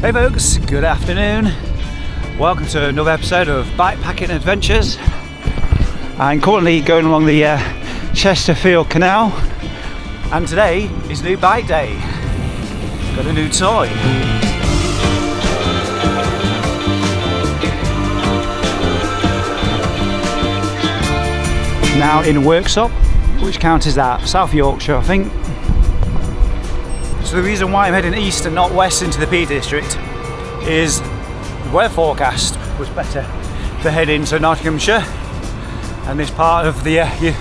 Hey folks, good afternoon. Welcome to another episode of Bikepacking Adventures. I'm currently going along the Chesterfield Canal, and today is new bike day. Got a new toy. Now in Worksop, which county is that? South Yorkshire, I think. So the reason why I'm heading east and not west into the Peak District is the weather forecast was better to head into Nottinghamshire and this part of the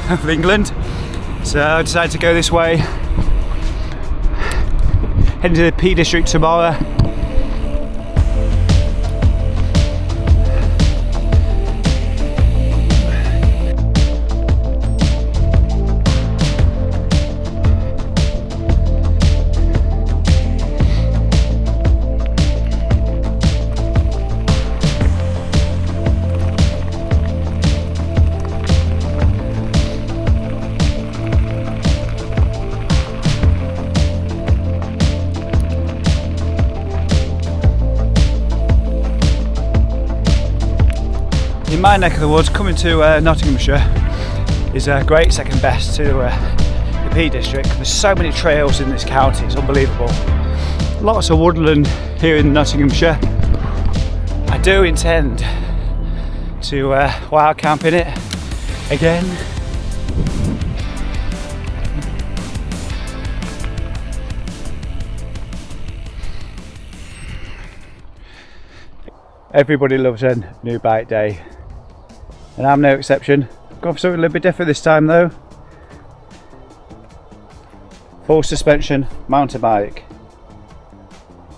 of England. So I decided to go this way, heading to the Peak District tomorrow. In my neck of the woods, coming to Nottinghamshire is a great second best to the Peak District. There's so many trails in this county, it's unbelievable. Lots of woodland here in Nottinghamshire. I do intend to wild camp in it again. Everybody loves a new bike day, and I'm no exception. Gone for something a little bit different this time though. Full suspension mountain bike.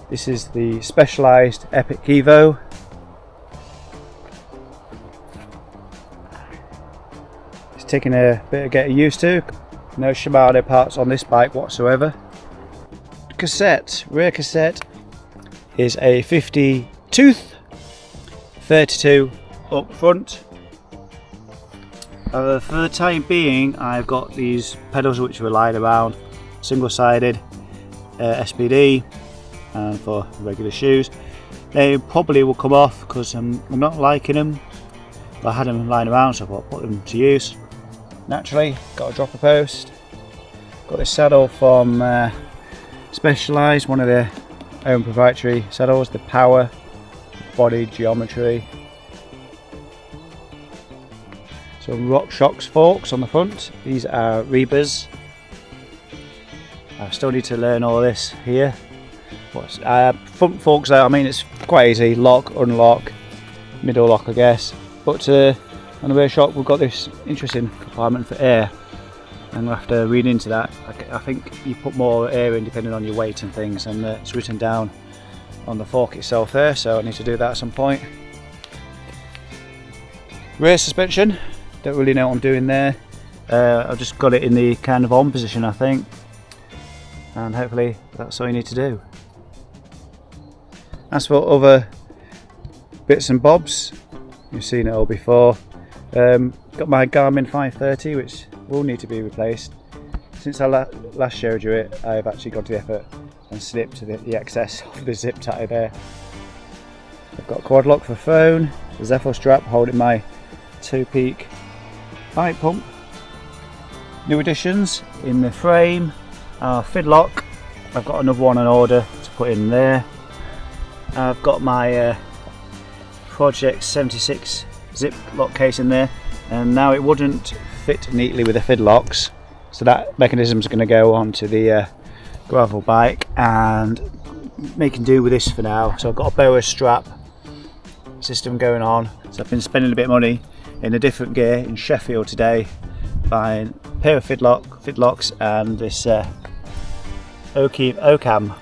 This is the Specialized Epic EVO. It's taking a bit of getting used to. No Shimano parts on this bike whatsoever. Cassette, rear cassette is a 50 tooth, 32 up front. For the time being, I've got these pedals which were lying around, single-sided SPD, and for regular shoes. They probably will come off because I'm not liking them, but I had them lying around, so I thought I'd put them to use. Naturally, got a dropper post. Got this saddle from Specialized, one of their own proprietary saddles, the Power body geometry. Some Rock Shocks forks on the front. These are Rebas. I still need to learn all this here. What's front forks out? I mean, it's quite easy. Lock, unlock, middle lock, I guess. But on the rear shock, we've got this interesting compartment for air. And we'll have to read into that. I think you put more air in depending on your weight and things, and it's written down on the fork itself there, so I need to do that at some point. Rear suspension, don't really know what I'm doing there. I've just got it in the kind of on position, I think, and hopefully that's all you need to do. As for other bits and bobs, you've seen it all before. Got my Garmin 530, which will need to be replaced. Since I last showed you it, I've actually gone to the effort and snipped the excess of the zip tie there. I've got a quad lock for phone, the Zephyr strap holding my 2-peak bike pump. New additions in the frame are fidlock. I've got another one on order to put in there. I've got my Project 76 zip lock case in there, and now it wouldn't fit neatly with the fidlocks, so that mechanism is going to go onto the gravel bike, and making do with this for now. So I've got a boa strap system going on. So I've been spending a bit of money in a different gear in Sheffield today, buying a pair of fidlocks and this Ocam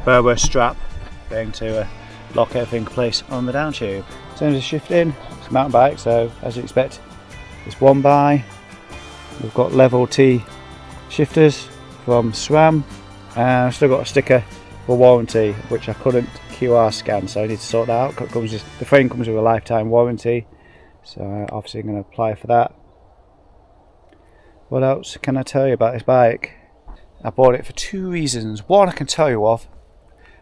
boa strap, going to lock everything in place on the down tube. In terms of shifting, it's a mountain bike, so as you expect, it's one by. We've got level T shifters from SRAM, and I've still got a sticker for warranty which I couldn't QR scan, so I need to sort that out. The frame comes with a lifetime warranty, so obviously I'm going to apply for that. What else can I tell you about this bike? I bought it for two reasons. One I can tell you of,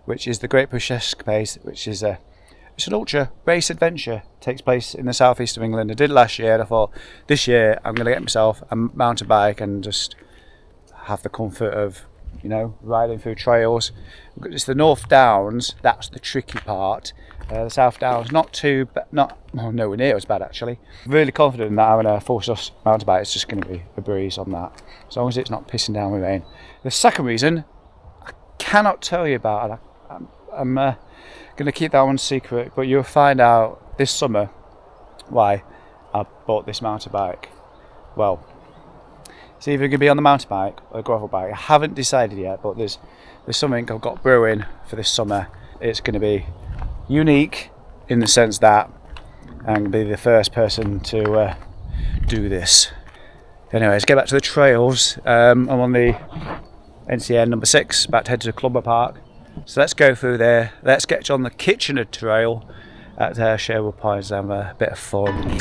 which is the Great British Escapade, which is it's an ultra race adventure. It takes place in the southeast of England. I did it last year and I thought this year I'm going to get myself a mountain bike and just have the comfort of, you know, riding through trails. It's the North Downs, that's the tricky part. The South Downs, nowhere near as bad actually. Really confident that having a full sus mountain bike is just going to be a breeze on that, as long as it's not pissing down with rain. The second reason I cannot tell you about, and I'm going to keep that one secret, but you'll find out this summer why I bought this mountain bike. Well, it's either going to be on the mountain bike or a gravel bike. I haven't decided yet, but there's something I've got brewing for this summer. It's going to be unique in the sense that I'm going to be the first person to do this. Anyway, let's get back to the trails. I'm on the NCN number 6, about to head to Clubber Park. So let's go through there. Let's get on the Kitchener Trail at Sherwood Point and have a bit of fun.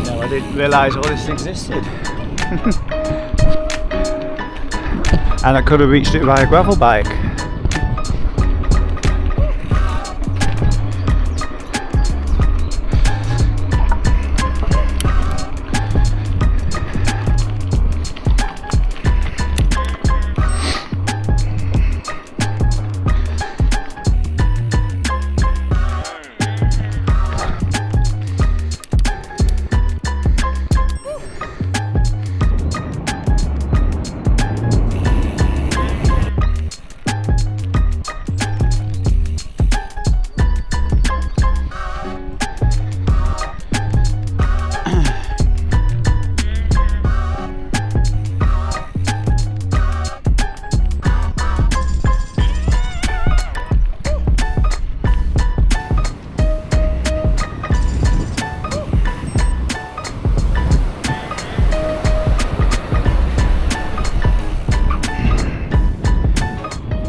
No, I didn't realise all this existed. And I could have reached it by a gravel bike.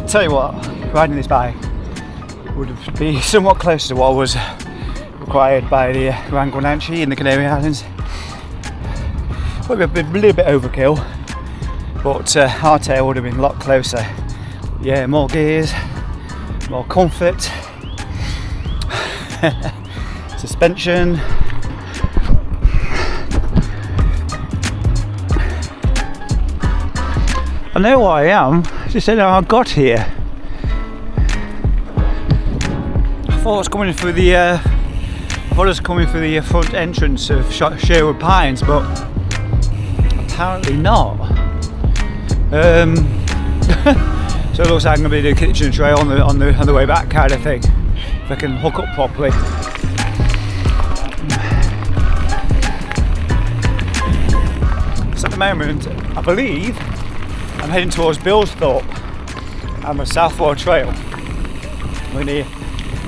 Tell you what, riding this bike would be somewhat closer to what was required by the Grand Guanche in the Canary Islands. Would be a little bit overkill, but hardtail would have been a lot closer. Yeah, more gears, more comfort, suspension. I know what I am, just said how I got here. I thought I was coming through the front entrance of Sherwood Pines, but apparently not. So it looks like I'm going to be doing Kitchener Trail on the way back, kind of thing, if I can hook up properly. So at the moment, I believe I'm heading towards Billsthorpe and the Southwell Trail. We're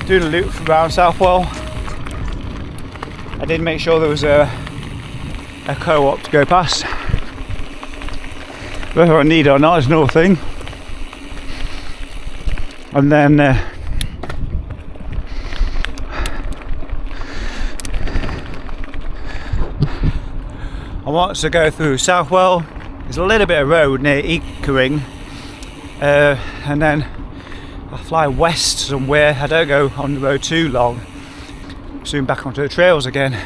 doing a loop around Southwell. I did make sure there was a co-op to go past. Whether I need it or not is another thing. And then I want to go through Southwell. There's a little bit of road near Eakering, and then I fly west somewhere. I don't go on the road too long. Soon back onto the trails again.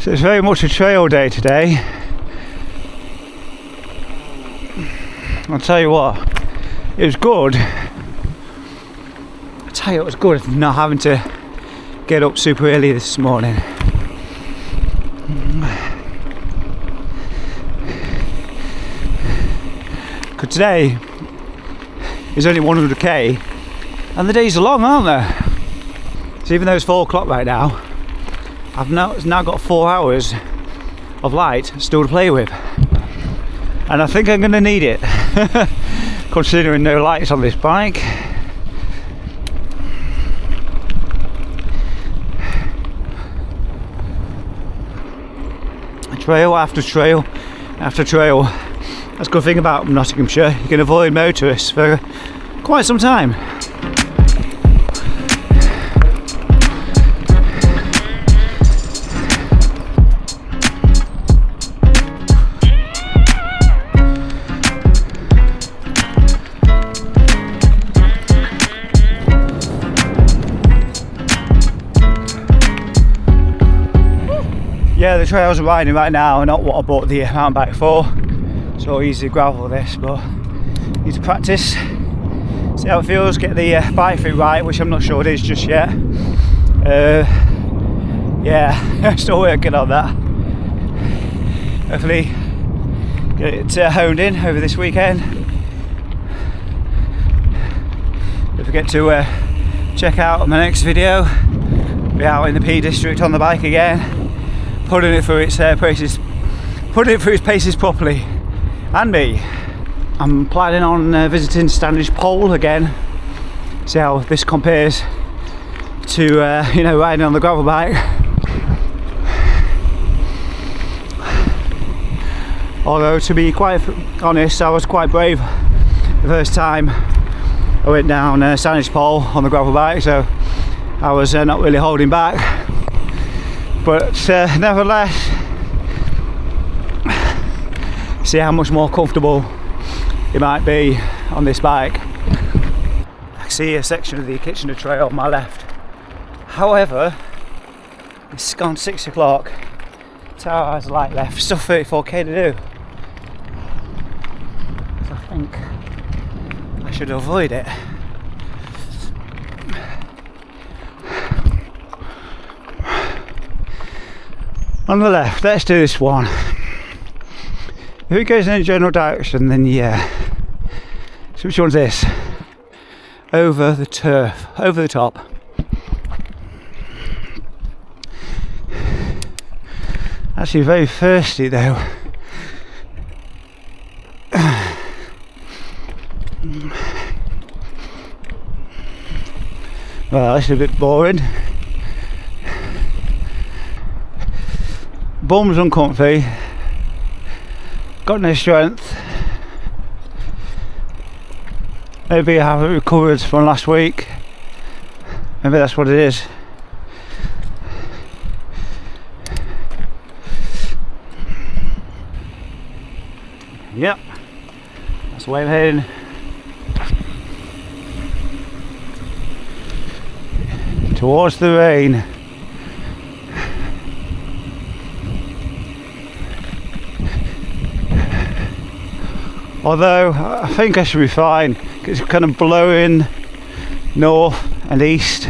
So it's very much a trail day today. I'll tell you what, it was good. I'll tell you it was good not having to get up super early this morning. Because today is only 100k and the days are long, aren't they? So even though it's 4 o'clock right now, I've now got 4 hours of light still to play with, and I think I'm going to need it considering no lights on this bike. Trail after trail after trail. That's a good thing about Nottinghamshire, you can avoid motorists for quite some time. Yeah, the trails I'm riding right now are not what I bought the mountain bike for. So easy gravel this, but need to practice, see how it feels, get the bike fit right, which I'm not sure it is just yet. Yeah, still working on that. Hopefully get it honed in over this weekend. Don't forget to check out my next video. Be out in the P district on the bike again, putting it through its paces, properly, and me. I'm planning on visiting Standish Pole again. See how this compares to riding on the gravel bike. Although, to be quite honest, I was quite brave the first time I went down Standish Pole on the gravel bike, so I was not really holding back. But nevertheless, see how much more comfortable it might be on this bike. I see a section of the Kitchener Trail on my left. However, it's gone 6 o'clock. 2 hours of light left, still 34k to do. So I think I should avoid it. On the left, let's do this one. If it goes in a general direction, then yeah. So which one's this? Over the turf, over the top. Actually very thirsty though. Well, that's a bit boring. Bum's uncomfy. Got no strength. Maybe I haven't recovered from last week. Maybe that's what it is. Yep, that's the way I'm heading. Towards the rain. Although I think I should be fine, it's kind of blowing north and east.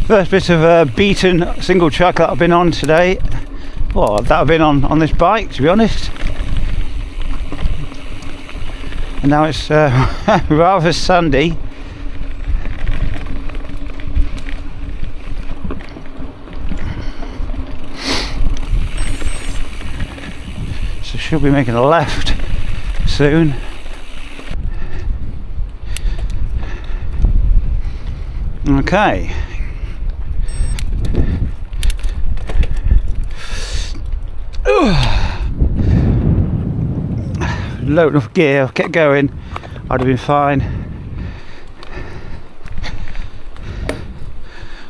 First bit of beaten single track that I've been on today. Well, that I've been on this bike, to be honest. And now it's rather sandy. So should be making a left soon. Okay. Low enough gear, kept going, I'd have been fine.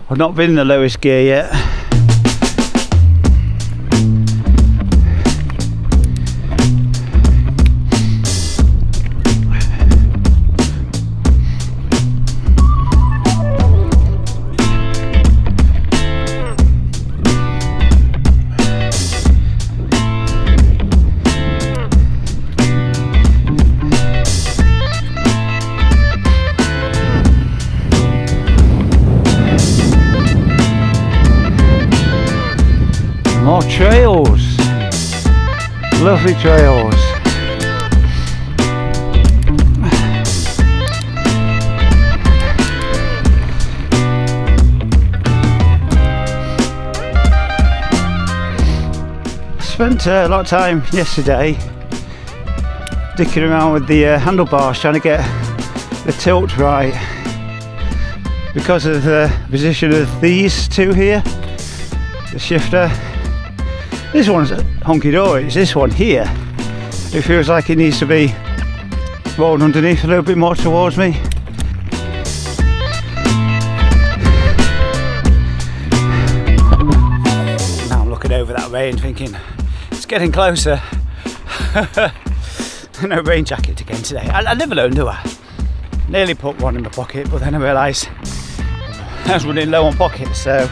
I've not been in the lowest gear yet. More trails, lovely trails. Spent a lot of time yesterday dicking around with the handlebars, trying to get the tilt right because of the position of these two here, the shifter. This one's honky-dory, it's this one here. It feels like it needs to be rolled underneath a little bit more towards me. Now I'm looking over that rain thinking, it's getting closer. No rain jacket again today. I never learn, do I? Nearly put one in my pocket, but then I realised I was running low on pockets, so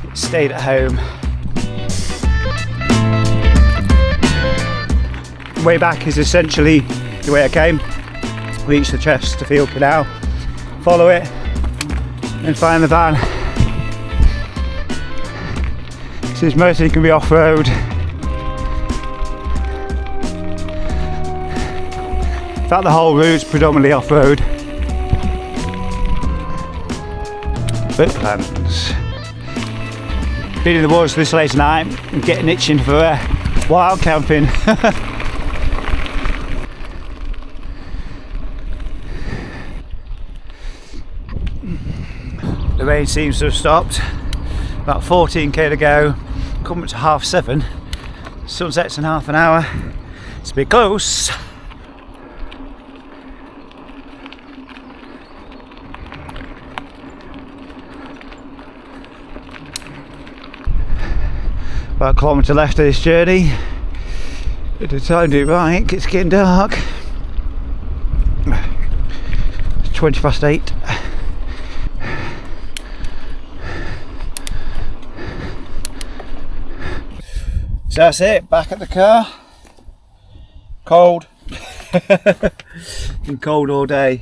it stayed at home. The way back is essentially the way I came. Reach the Chesterfield Canal, follow it, and find the van. This is mostly can be off-road. In fact, the whole route's predominantly off-road. But plans. Being in the woods this late at night and getting itching for wild camping. The rain seems to have stopped. About 14k to go. Coming to 7:30. Sunset's in half an hour. It's a bit close. About a kilometre left of this journey. If the time do it right, it's getting dark. It's 8:20. So that's it, back at the car. Cold. Been cold all day.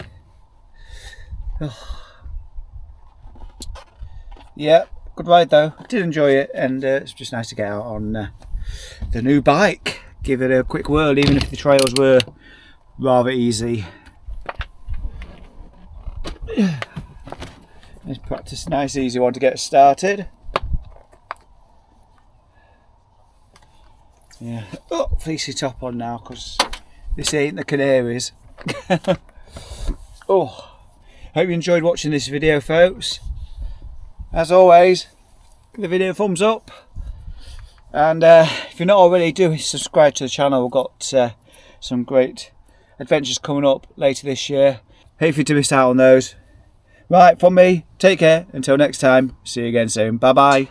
Yeah, good ride though. I did enjoy it, and it's just nice to get out on the new bike. Give it a quick whirl, even if the trails were rather easy. Let's practice a nice easy one to get started. Yeah. Oh, fleecy top on now, because this ain't the Canaries. Oh, hope you enjoyed watching this video, folks. As always, give the video a thumbs up, and if you're not already, do subscribe to the channel. We've got some great adventures coming up later this year. Hopefully to miss out on those. Right, from me, take care, until next time, see you again soon, bye bye.